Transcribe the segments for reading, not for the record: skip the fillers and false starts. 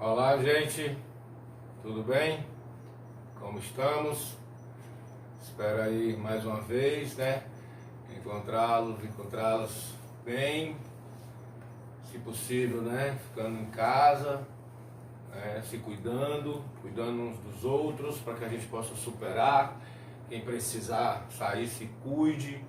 Olá, gente, tudo bem? Como estamos? Espero aí mais uma vez, né? Encontrá-los bem, se possível, né? Ficando em casa, se cuidando uns dos outros, para que a gente possa superar. Quem precisar sair, se cuide,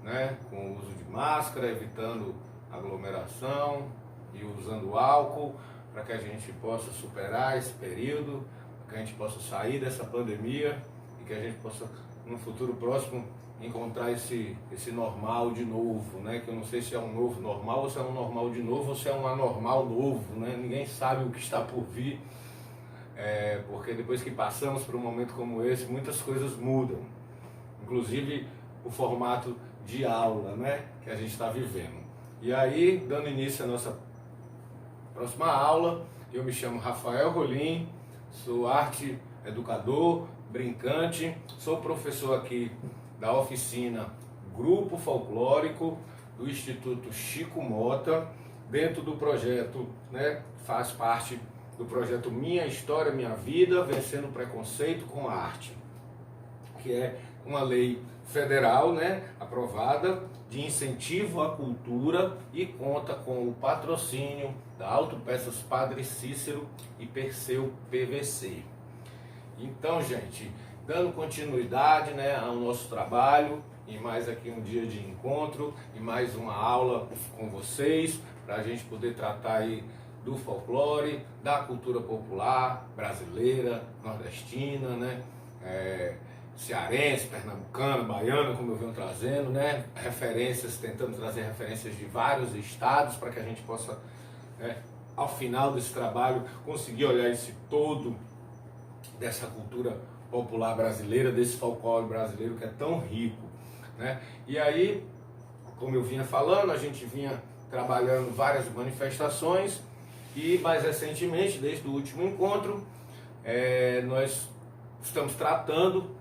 né? Com o uso de máscara, evitando aglomeração e usando álcool, para que a gente possa superar esse período, para que a gente possa sair dessa pandemia e que a gente possa, no futuro próximo, encontrar esse normal de novo, né? Que eu não sei se é um novo normal, ou se é um normal de novo, ou se é um anormal novo, né? Ninguém sabe o que está por vir, porque depois que passamos por um momento como esse, muitas coisas mudam, inclusive o formato de aula, né? Que a gente está vivendo. E aí, dando início à nossa próxima aula, eu me chamo Rafael Rolim, sou arte educador, brincante, sou professor aqui da oficina Grupo Folclórico do Instituto Chico Mota, dentro do projeto, né, faz parte do projeto Minha História, Minha Vida, Vencendo o Preconceito com a Arte, que é uma lei federal, né, aprovada, de incentivo à cultura e conta com o patrocínio da Autopeças Padre Cícero e Perseu PVC. Então, gente, dando continuidade, né, ao nosso trabalho, e mais aqui um dia de encontro, e mais uma aula com vocês, para a gente poder tratar aí do folclore, da cultura popular brasileira, nordestina, né, cearense, pernambucana, baiana, como eu venho trazendo, né, referências, tentando trazer referências de vários estados, para que a gente possa, ao final desse trabalho, conseguir olhar esse todo dessa cultura popular brasileira, desse folclore brasileiro que é tão rico, né? E aí, como eu vinha falando, a gente vinha trabalhando várias manifestações e mais recentemente, desde o último encontro, nós estamos tratando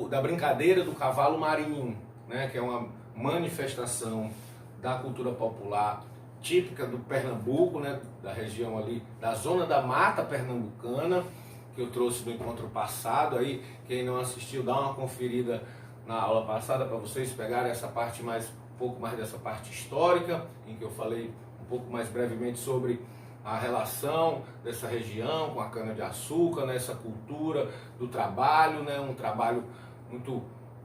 da brincadeira do cavalo marinho, né? Que é uma manifestação da cultura popular típica do Pernambuco, né, da região ali, da zona da mata pernambucana, que eu trouxe do encontro passado. Aí, quem não assistiu, dá uma conferida na aula passada para vocês pegarem essa parte um pouco mais dessa parte histórica, em que eu falei um pouco mais brevemente sobre a relação dessa região com a cana-de-açúcar, né, essa cultura do trabalho, né, um trabalho muito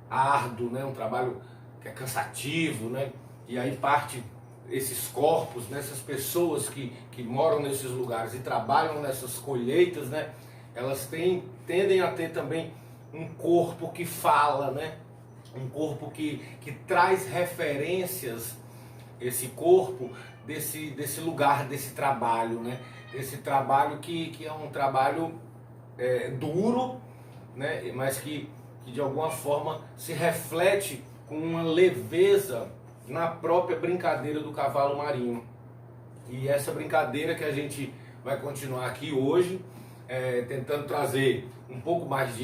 árduo, né, um trabalho que é cansativo, né, e aí parte esses corpos, nessas pessoas que moram nesses lugares e trabalham nessas colheitas, né, elas tendem a ter também um corpo que fala, né, um corpo que traz referências, esse corpo desse lugar, desse trabalho, né, esse trabalho que é um trabalho duro, né, mas que de alguma forma se reflete com uma leveza na própria brincadeira do cavalo marinho. E essa brincadeira que a gente vai continuar aqui hoje, tentando trazer um pouco mais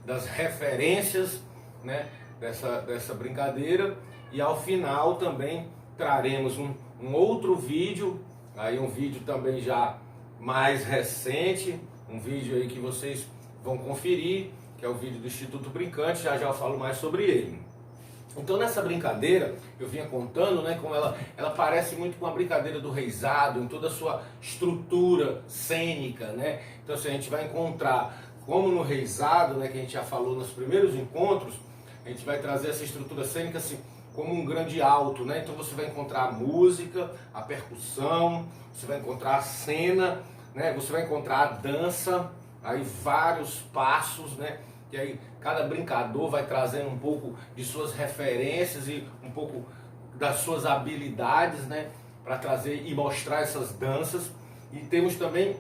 das referências, né, dessa brincadeira, e ao final também traremos um outro vídeo, aí um vídeo também já mais recente, um vídeo aí que vocês vão conferir, que é o vídeo do Instituto Brincante, já eu falo mais sobre ele. Então, nessa brincadeira, eu vinha contando, né, como ela parece muito com a brincadeira do reizado, em toda a sua estrutura cênica, né? Então, assim, a gente vai encontrar, como no reizado, né, que a gente já falou nos primeiros encontros, a gente vai trazer essa estrutura cênica assim, como um grande alto, né? Então, você vai encontrar a música, a percussão, você vai encontrar a cena, né? Você vai encontrar a dança, aí vários passos, né? E aí cada brincador vai trazendo um pouco de suas referências e um pouco das suas habilidades, né, para trazer e mostrar essas danças. E temos também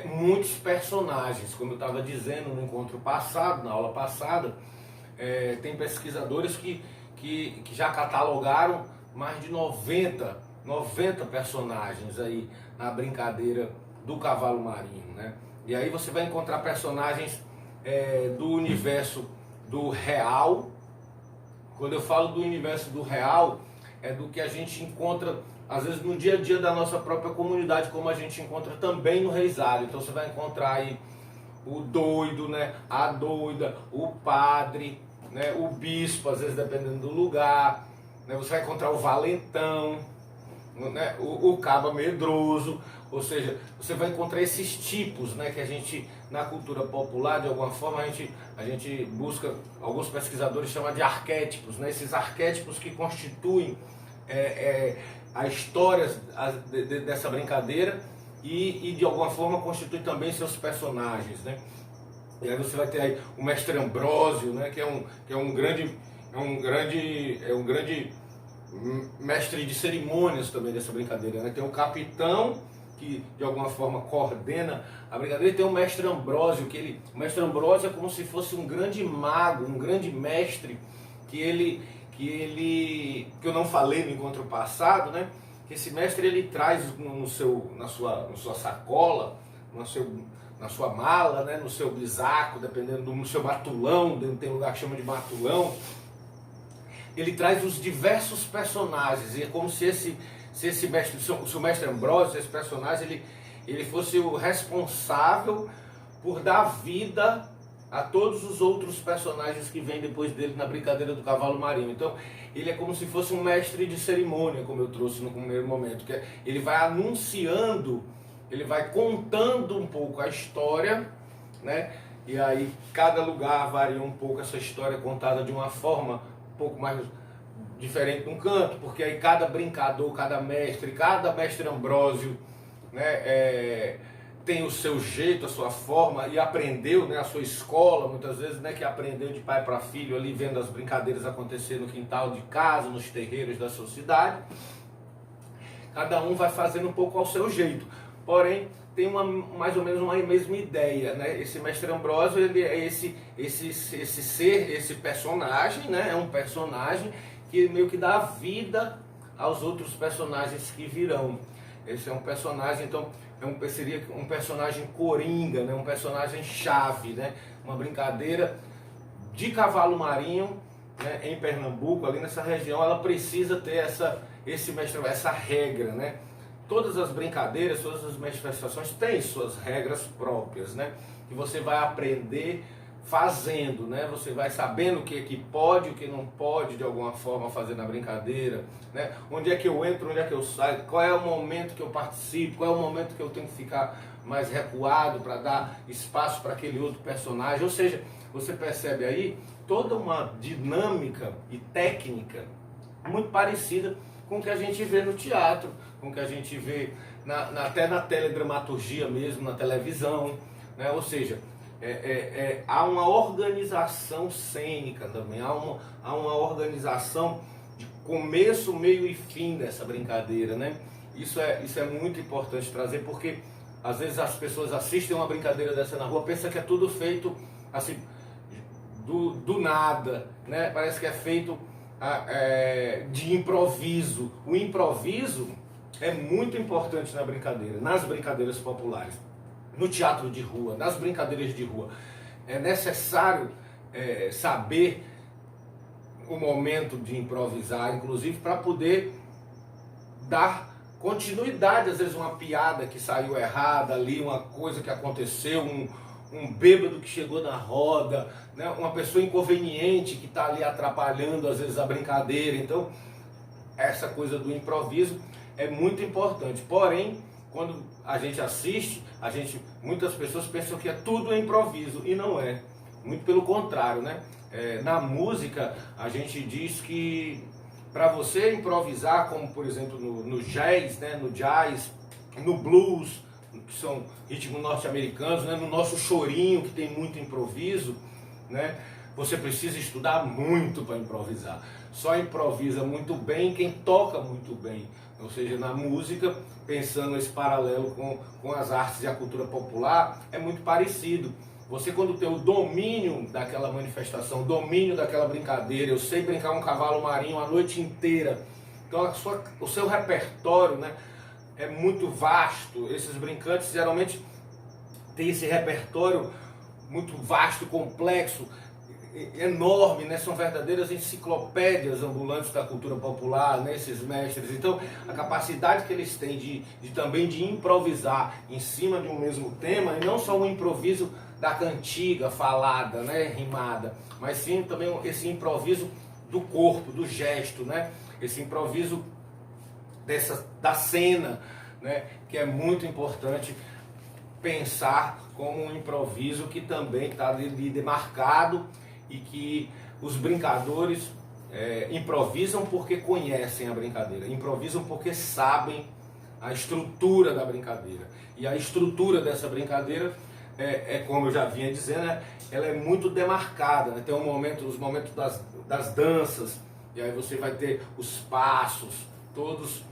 muitos personagens, como eu estava dizendo no encontro passado, na aula passada, tem pesquisadores que já catalogaram mais de 90 personagens aí na brincadeira do cavalo marinho, né? E aí você vai encontrar personagens do universo do real. Quando eu falo do universo do real, é do que a gente encontra às vezes no dia a dia da nossa própria comunidade, como a gente encontra também no Reisário. Então você vai encontrar aí o doido, né, a doida, o padre, né, o bispo, às vezes dependendo do lugar, né, você vai encontrar o valentão, né, o caba medroso, ou seja, você vai encontrar esses tipos, né, que a gente, na cultura popular, de alguma forma, a gente busca, alguns pesquisadores chamam de arquétipos, né, esses arquétipos que constituem a história dessa brincadeira e de alguma forma constitui também seus personagens, né. E aí você vai ter aí o mestre Ambrósio, né, que é um grande mestre de cerimônias também dessa brincadeira, né? Tem o capitão que de alguma forma coordena a brincadeira, e tem o mestre Ambrósio, o mestre Ambrósio é como se fosse um grande mago, um grande mestre que eu não falei no encontro passado, né? Que esse mestre ele traz na sua sacola, na sua mala, né? No seu bisaco, dependendo do seu matulão, tem um lugar que chama de matulão. Ele traz os diversos personagens, e é como se esse mestre, se o mestre Ambrósio, esse personagem, ele fosse o responsável por dar vida a todos os outros personagens que vêm depois dele na brincadeira do cavalo marinho. Então, ele é como se fosse um mestre de cerimônia, como eu trouxe no primeiro momento, que ele vai anunciando, ele vai contando um pouco a história, né? E aí cada lugar varia um pouco essa história contada de uma forma um pouco mais diferente de um canto, porque aí cada brincador, cada mestre Ambrósio, né, tem o seu jeito, a sua forma, e aprendeu, né, a sua escola, muitas vezes, né, que aprendeu de pai para filho ali, vendo as brincadeiras acontecer no quintal de casa, nos terreiros da sua cidade. Cada um vai fazendo um pouco ao seu jeito, porém tem mais ou menos uma mesma ideia, né? Esse mestre Ambrósio, ele é esse personagem, né? É um personagem que meio que dá vida aos outros personagens que virão. Esse é um personagem, então, seria um personagem coringa, né? Um personagem chave, né? Uma brincadeira de cavalo marinho, né? Em Pernambuco, ali nessa região, ela precisa ter essa regra, né? Todas as brincadeiras, todas as manifestações têm suas regras próprias, né? Que você vai aprender fazendo, né? Você vai sabendo o que pode, o que não pode de alguma forma fazer na brincadeira, né? Onde é que eu entro, onde é que eu saio, qual é o momento que eu participo, qual é o momento que eu tenho que ficar mais recuado para dar espaço para aquele outro personagem. Ou seja, você percebe aí toda uma dinâmica e técnica muito parecida com o que a gente vê no teatro, com o que a gente vê até na teledramaturgia mesmo, na televisão, né? Ou seja, há uma organização cênica também, há uma organização de começo, meio e fim dessa brincadeira, né? Isso é muito importante trazer, porque às vezes as pessoas assistem uma brincadeira dessa na rua, pensam que é tudo feito assim, do nada, né? Parece que é feito de improviso. O improviso é muito importante na brincadeira, nas brincadeiras populares, no teatro de rua, nas brincadeiras de rua. É necessário saber o momento de improvisar, inclusive para poder dar continuidade, às vezes uma piada que saiu errada ali, uma coisa que aconteceu, um bêbado que chegou na roda, né? Uma pessoa inconveniente que está ali atrapalhando às vezes a brincadeira. Então essa coisa do improviso é muito importante. Porém, quando a gente assiste, muitas pessoas pensam que é tudo improviso, e não é. Muito pelo contrário, né? Na música a gente diz que para você improvisar, como por exemplo no jazz, né? No jazz, no blues, que são ritmos norte-americanos, né? No nosso chorinho, que tem muito improviso, né? Você precisa estudar muito para improvisar. Só improvisa muito bem quem toca muito bem. Ou seja, na música, pensando esse paralelo com as artes e a cultura popular, é muito parecido. Você, quando tem o domínio daquela manifestação, o domínio daquela brincadeira, eu sei brincar um cavalo marinho a noite inteira, então o seu repertório, né, é muito vasto. Esses brincantes geralmente têm esse repertório muito vasto, complexo, enorme, né? São verdadeiras enciclopédias ambulantes da cultura popular, né? Esses mestres. Então, a capacidade que eles têm também de improvisar em cima de um mesmo tema, e não só um improviso da cantiga falada, né? Rimada, mas sim também esse improviso do corpo, do gesto, né? Esse improviso da cena, né? Que é muito importante pensar como um improviso que também está ali demarcado, e que os brincadores improvisam porque conhecem a brincadeira, improvisam porque sabem a estrutura da brincadeira. E a estrutura dessa brincadeira como eu já vinha dizendo, ela é muito demarcada, né? Tem os momentos das danças, e aí você vai ter os passos todos,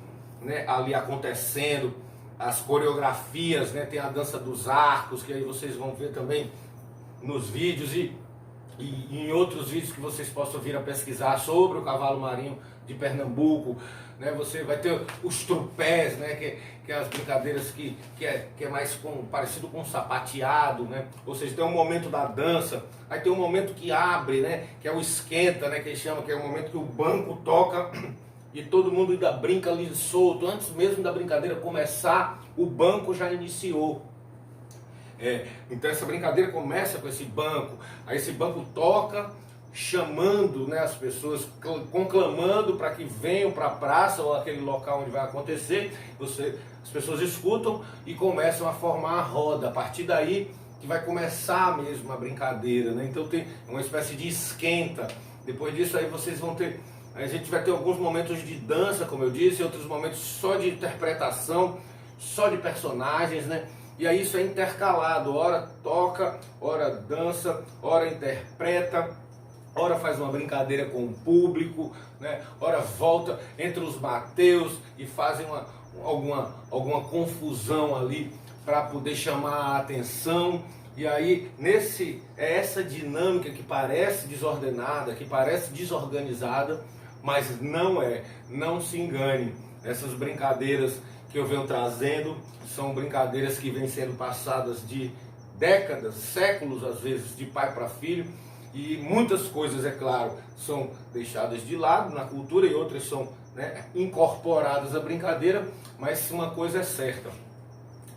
né, ali acontecendo, as coreografias, né? Tem a dança dos arcos, que aí vocês vão ver também nos vídeos, e em outros vídeos que vocês possam vir a pesquisar sobre o cavalo marinho de Pernambuco, né? Você vai ter os trupés, né? Que é as brincadeiras que é mais parecido com um sapateado, né? Ou seja, tem um momento da dança, aí tem um momento que abre, né? Que é o esquenta, né? Que eles chamam, que é o momento que o banco toca e todo mundo ainda brinca ali solto. Antes mesmo da brincadeira começar, o banco já iniciou. Então essa brincadeira começa com esse banco, aí esse banco toca, chamando, né, as pessoas, conclamando para que venham para a praça ou aquele local onde vai acontecer. As pessoas escutam e começam a formar a roda. A partir daí que vai começar mesmo a brincadeira, né? Então tem uma espécie de esquenta. Depois disso aí vocês vão ter, a gente vai ter alguns momentos de dança, como eu disse, outros momentos só de interpretação, só de personagens, né? E aí isso é intercalado, ora toca, ora dança, ora interpreta, ora faz uma brincadeira com o público, né? Ora volta entre os Mateus e fazem alguma confusão ali para poder chamar a atenção. E aí essa dinâmica que parece desordenada, que parece desorganizada, mas não é. Não se engane. Essas brincadeiras que eu venho trazendo são brincadeiras que vêm sendo passadas de décadas, séculos às vezes, de pai para filho, e muitas coisas, é claro, são deixadas de lado na cultura e outras são, né, incorporadas à brincadeira, mas uma coisa é certa,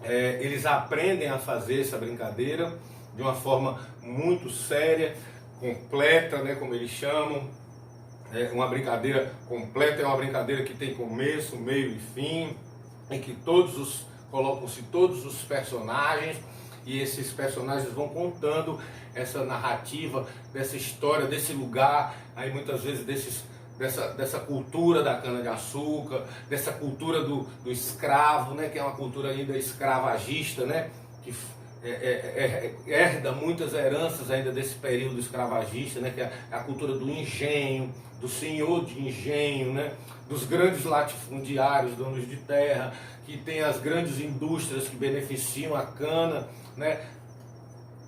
eles aprendem a fazer essa brincadeira de uma forma muito séria, completa, né, como eles chamam. Uma brincadeira completa é uma brincadeira que tem começo, meio e fim, em que colocam-se todos os personagens, e esses personagens vão contando essa narrativa, dessa história, desse lugar, aí muitas vezes dessa cultura da cana-de-açúcar, dessa cultura do escravo, né, que é uma cultura ainda escravagista, né, que herda muitas heranças ainda desse período escravagista, né, que é a cultura do engenho, do senhor de engenho, né, dos grandes latifundiários, donos de terra, que tem as grandes indústrias que beneficiam a cana, né,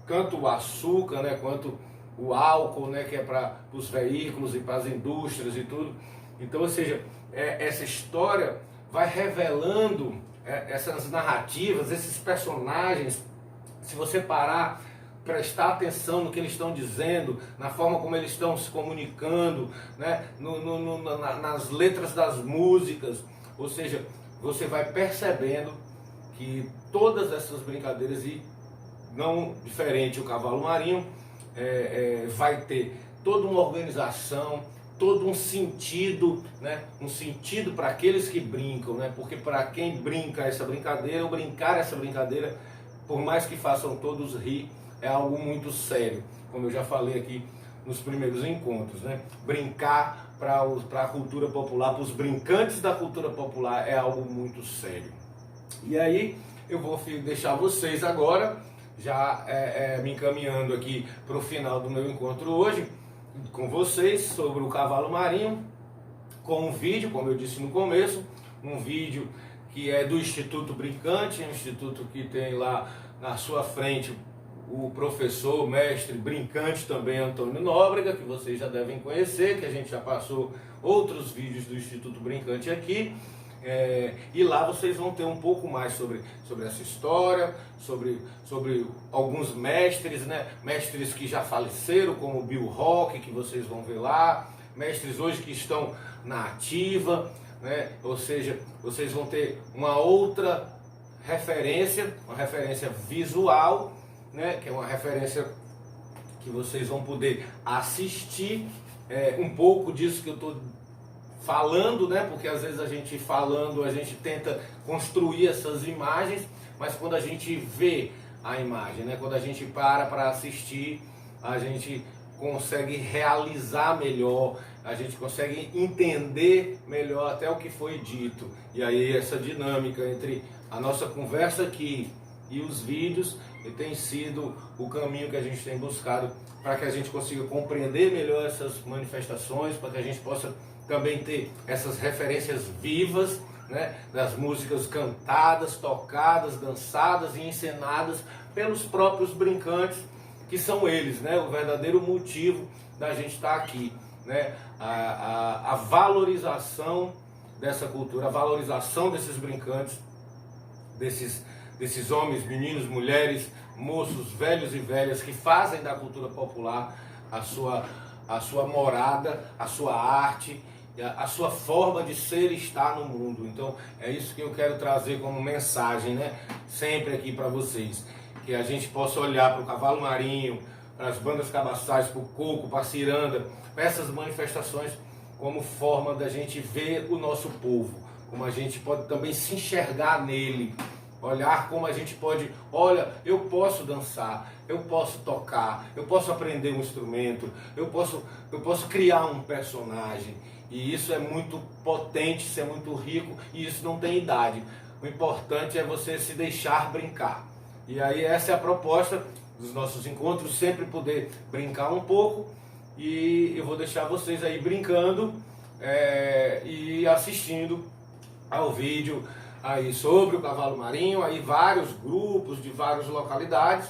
tanto o açúcar, né, quanto o álcool, né, que é para os veículos e para as indústrias e tudo. Então, ou seja, essa história vai revelando essas narrativas, esses personagens. Se você parar, prestar atenção no que eles estão dizendo, na forma como eles estão se comunicando, né, nas letras das músicas, ou seja, você vai percebendo que todas essas brincadeiras, e não diferente o cavalo marinho, vai ter toda uma organização, todo um sentido, né? Um sentido para aqueles que brincam, né? Porque para quem brinca essa brincadeira, ou brincar essa brincadeira, por mais que façam todos rir, é algo muito sério, como eu já falei aqui nos primeiros encontros, né? Brincar para a cultura popular, para os brincantes da cultura popular, é algo muito sério. E aí eu vou deixar vocês agora, já me encaminhando aqui para o final do meu encontro hoje, com vocês, sobre o cavalo marinho, com um vídeo, como eu disse no começo, um vídeo que é do Instituto Brincante, um instituto que tem lá na sua frente o professor, mestre brincante também, Antônio Nóbrega, que vocês já devem conhecer, que a gente já passou outros vídeos do Instituto Brincante aqui. E lá vocês vão ter um pouco mais sobre essa história, sobre alguns mestres, né? Mestres que já faleceram, como Bill Rock, que vocês vão ver lá, mestres hoje que estão na ativa, né? Ou seja, vocês vão ter uma outra referência, uma referência visual, né? Que é uma referência que vocês vão poder assistir um pouco disso que eu estou falando, né? Porque às vezes a gente falando, a gente tenta construir essas imagens, mas quando a gente vê a imagem, né? Quando a gente para assistir, a gente consegue realizar melhor, a gente consegue entender melhor até o que foi dito. E aí essa dinâmica entre a nossa conversa aqui e os vídeos tem sido o caminho que a gente tem buscado para que a gente consiga compreender melhor essas manifestações, para que a gente possa também ter essas referências vivas, né, das músicas cantadas, tocadas, dançadas e encenadas pelos próprios brincantes, que são eles, né, o verdadeiro motivo da gente estar aqui, né, a valorização dessa cultura, a valorização desses brincantes, desses homens, meninos, mulheres, moços, velhos e velhas que fazem da cultura popular a sua morada, a sua arte, a sua forma de ser e estar no mundo. Então é isso que eu quero trazer como mensagem, né? Sempre aqui para vocês, que a gente possa olhar para o cavalo marinho, para as bandas cabaçais, para o coco, para a ciranda, para essas manifestações como forma da gente ver o nosso povo, como a gente pode também se enxergar nele, olhar como a gente pode, olha, eu posso dançar, eu posso tocar, eu posso aprender um instrumento, eu posso criar um personagem. E isso é muito potente, isso é muito rico e isso não tem idade. O importante é você se deixar brincar. E aí essa é a proposta dos nossos encontros, sempre poder brincar um pouco. E eu vou deixar vocês aí brincando e assistindo ao vídeo aí sobre o cavalo marinho, aí vários grupos de várias localidades,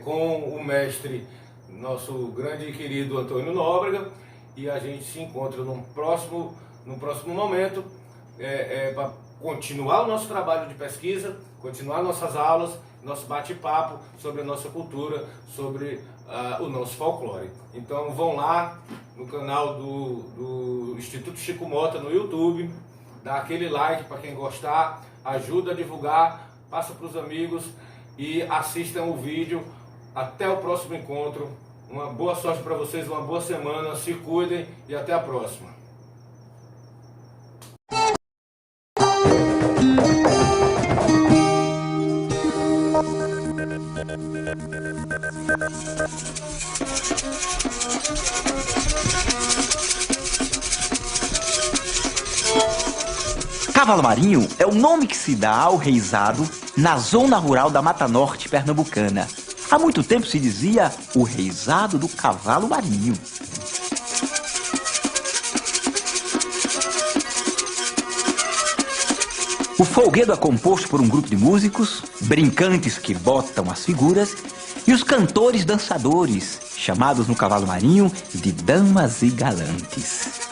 com o mestre, nosso grande e querido Antônio Nóbrega, e a gente se encontra no próximo momento para continuar o nosso trabalho de pesquisa, continuar nossas aulas, nosso bate-papo sobre a nossa cultura, sobre o nosso folclore. Então vão lá no canal do Instituto Chico Mota no YouTube, dá aquele like para quem gostar, ajuda a divulgar, passa para os amigos e assistam o vídeo. Até o próximo encontro. Uma boa sorte para vocês, uma boa semana, se cuidem e até a próxima. Cavalo marinho é o nome que se dá ao reizado na zona rural da Mata Norte pernambucana. Há muito tempo se dizia o reizado do cavalo marinho. O folguedo é composto por um grupo de músicos, brincantes que botam as figuras, e os cantores dançadores, chamados no cavalo marinho de damas e galantes.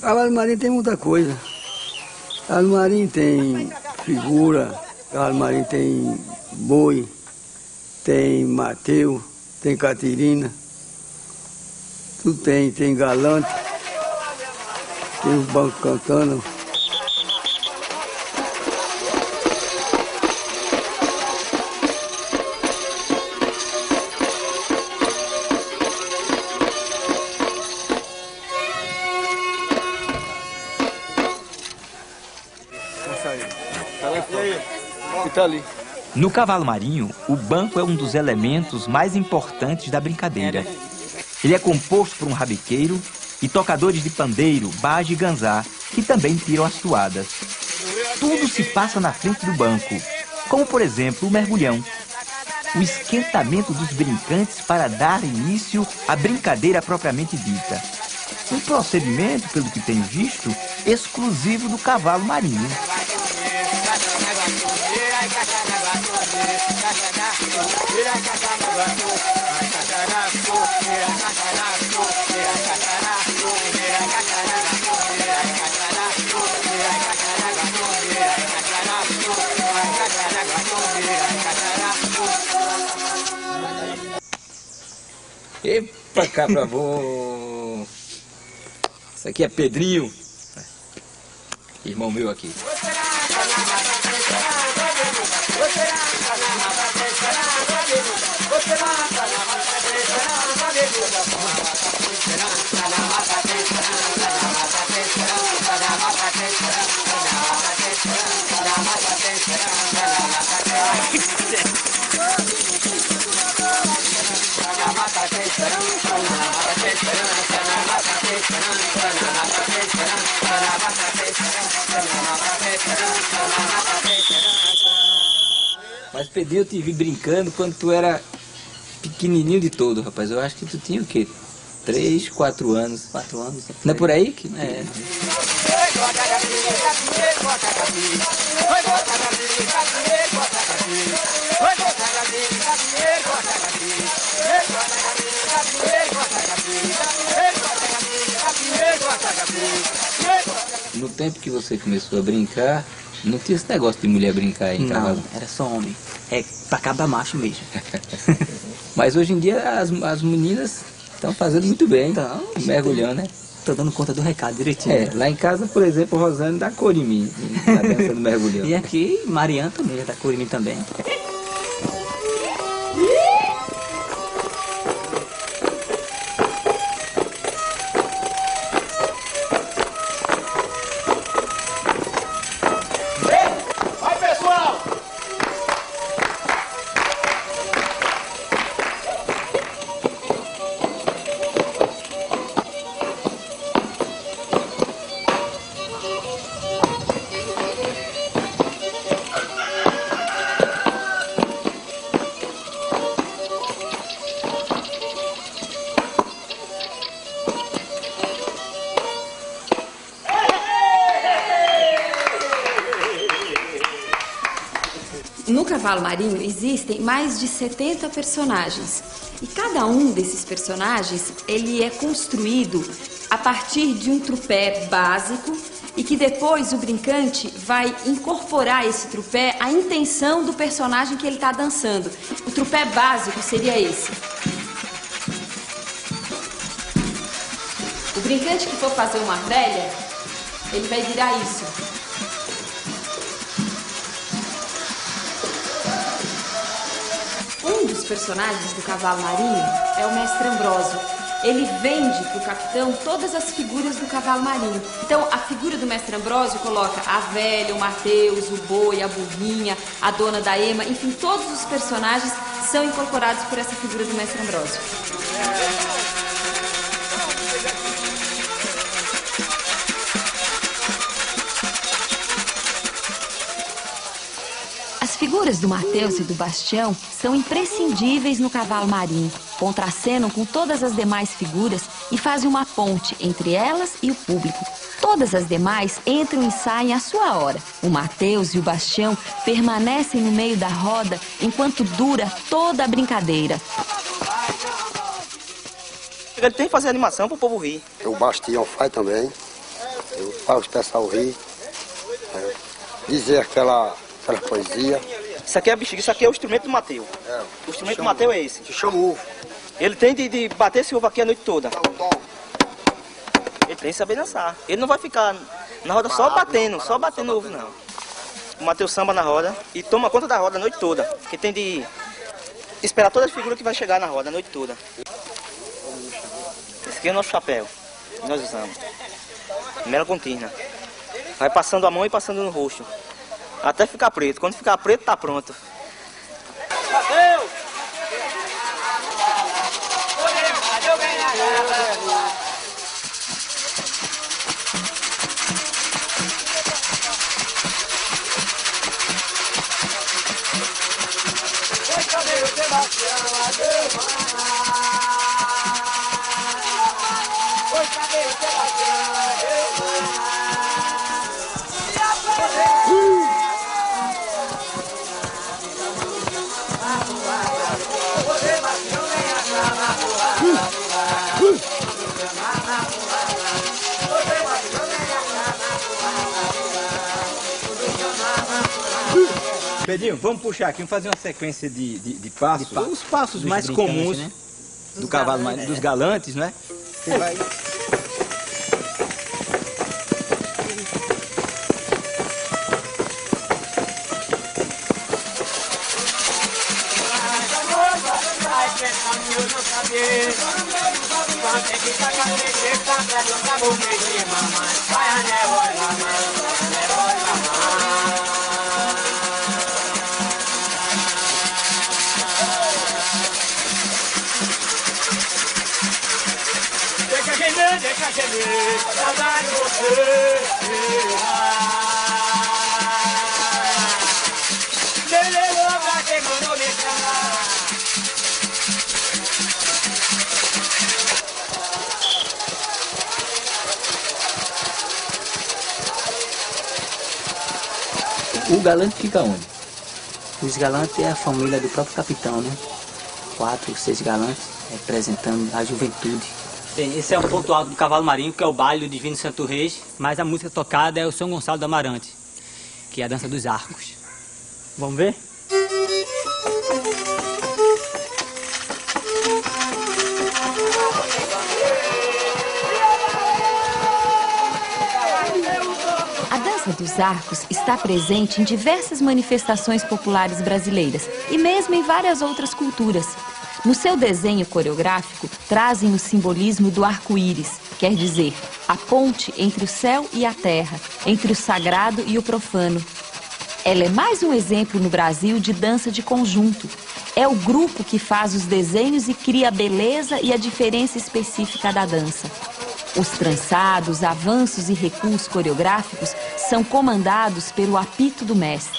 Cavalo marinho tem muita coisa. Cavalo marinho tem figura, cavalo marinho tem boi, tem Mateus, tem Catirina, tudo tem galante, tem os bancos cantando. No cavalo marinho, o banco é um dos elementos mais importantes da brincadeira. Ele é composto por um rabiqueiro, e tocadores de pandeiro, baje e ganzá, que também tiram as toadas. Tudo se passa na frente do banco, como por exemplo o mergulhão. O esquentamento dos brincantes para dar início à brincadeira propriamente dita. Um procedimento, pelo que tenho visto, exclusivo do cavalo marinho. Epa, cabra bom! Isso aqui é Pedrinho, irmão meu aqui. Mas Pedrinho, eu te vi brincando quando tu era pequenininho de todo, rapaz. Eu acho que tu tinha o quê? 3, 4 anos. 4 anos. Não é por aí? Que... É. No tempo que você começou a brincar, não tinha esse negócio de mulher brincar aí em cavalo? Não, era só homem. É pra cabra macho mesmo. Mas hoje em dia as meninas estão fazendo muito bem, Então, mergulhando, né? Tô dando conta do recado direitinho. É, lá em casa, por exemplo, Rosane dá cor em mim, na dança do mergulhão. E aqui, Mariana também, da cor em mim também. No cavalo marinho existem mais de 70 personagens e cada um desses personagens ele é construído a partir de um trupé básico e que depois o brincante vai incorporar esse trupé à intenção do personagem que ele está dançando. O trupé básico seria esse. O brincante que for fazer uma velha, ele vai virar isso. Um dos personagens do cavalo marinho é o mestre Ambrósio. Ele vende para o capitão todas as figuras do cavalo marinho. Então, a figura do mestre Ambrósio coloca a velha, o Mateus, o boi, a burrinha, a dona da ema, enfim, todos os personagens são incorporados por essa figura do mestre Ambrósio. As figuras do Mateus e do Bastião são imprescindíveis no cavalo marinho. Contracenam com todas as demais figuras e fazem uma ponte entre elas e o público. Todas as demais entram e saem à sua hora. O Mateus e o Bastião permanecem no meio da roda enquanto dura toda a brincadeira. Ele tem que fazer animação para o povo rir. O Bastião faz também. Eu faço o pessoal rir. Dizer aquela poesia. Isso aqui é a bexiga, isso aqui é o instrumento do Mateus. O instrumento do Mateus é esse. Chama o ovo. Ele tem de bater esse ovo aqui a noite toda. Ele tem que saber dançar. Ele não vai ficar na roda só batendo ovo, não. O Mateus samba na roda e toma conta da roda a noite toda. Porque tem de esperar todas as figuras que vai chegar na roda a noite toda. Esse aqui é o nosso chapéu, que nós usamos. Mela contínua. Vai passando a mão e passando no rosto. Até ficar preto. Quando ficar preto, tá pronto. Pedrinho, vamos puxar aqui, vamos fazer uma sequência de passos. Os passos mais comuns, né? Do cavalo, dos galantes, né? Você vai... O galante fica onde? Os galantes é a família do próprio capitão, né? 4 ou 6 galantes representando a juventude. Bem, esse é um ponto alto do Cavalo Marinho, que é o baile do Divino Santo Reis, mas a música tocada é o São Gonçalo do Amarante, que é a dança dos arcos. Vamos ver? A dança dos arcos está presente em diversas manifestações populares brasileiras e mesmo em várias outras culturas. No seu desenho coreográfico, trazem o simbolismo do arco-íris, quer dizer, a ponte entre o céu e a terra, entre o sagrado e o profano. Ela é mais um exemplo no Brasil de dança de conjunto. É o grupo que faz os desenhos e cria a beleza e a diferença específica da dança. Os trançados, avanços e recuos coreográficos são comandados pelo apito do mestre.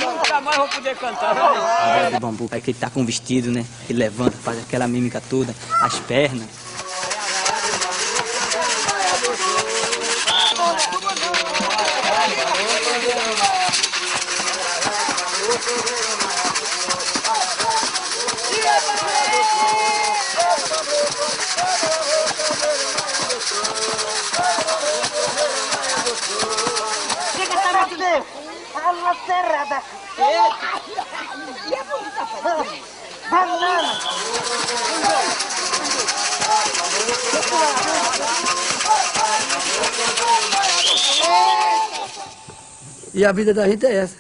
Nunca mais vou poder cantar. A voz do bambu é que ele tá com o vestido, né? Ele levanta, faz aquela mímica toda, as pernas. E a vida da gente é essa.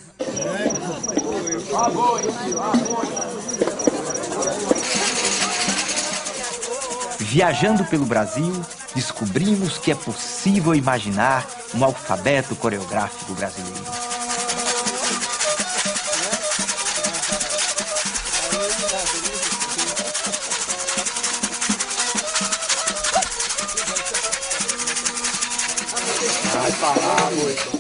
Viajando pelo Brasil, descobrimos que é possível imaginar um alfabeto coreográfico brasileiro. Vai parar, moço.